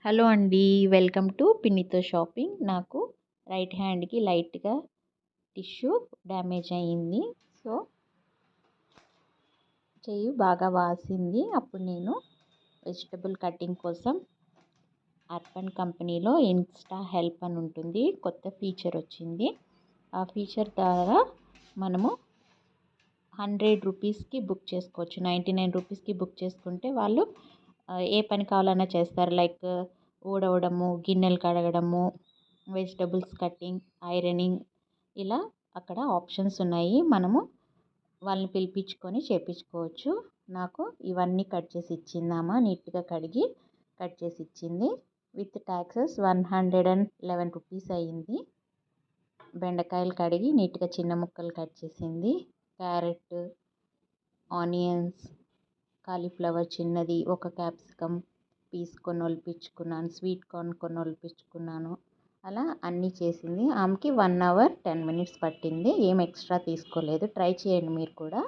Hello అండి. Welcome to పిన్నితో shopping. నాకు రైట్ హ్యాండ్‌కి లైట్‌గా టిష్యూ డ్యామేజ్ అయింది. సో, చెయ్యి బాగా వాసింది. అప్పుడు నేను వెజిటబుల్ కటింగ్ కోసం అర్బన్ కంపెనీలో ఇన్స్టా హెల్ప్ అని ఉంటుంది. కొత్త ఫీచర్ వచ్చింది. ఆ ఫీచర్ ద్వారా మనము 100 రూపీస్‌కి బుక్ చేసుకోవచ్చు. 99 రూపీస్‌కి బుక్ చేసుకుంటే వాళ్ళు ఏ పని కావాలన్నా చేస్తారు. లైక్ ఊడవడము, గిన్నెలు కడగడము, వెజిటబుల్స్ కటింగ్, ఐరనింగ్ ఇలా అక్కడ ఆప్షన్స్ ఉన్నాయి. మనము వాళ్ళని పిలిపించుకొని చేపించుకోవచ్చు. నాకు ఇవన్నీ కట్ చేసి ఇచ్చిందామా, నీట్‌గా కడిగి కట్ చేసి ఇచ్చింది. విత్ టాక్సెస్ 111 రూపీస్ అయ్యింది. బెండకాయలు కడిగి నీట్‌గా చిన్న ముక్కలు కట్ చేసింది. క్యారెట్, ఆనియన్స్, కాలీఫ్లవర్ చిన్నది, ఒక క్యాప్సికమ్ పీస్ కొన్ని ఒలిపించుకున్నాను. స్వీట్ కార్న్ కొన్ని ఒలిపించుకున్నాను. అలా అన్నీ చేసింది. ఆమెకి 1 అవర్ 10 మినిట్స్ పట్టింది. ఏం ఎక్స్ట్రా తీసుకోలేదు. ట్రై చేయండి మీరు కూడా.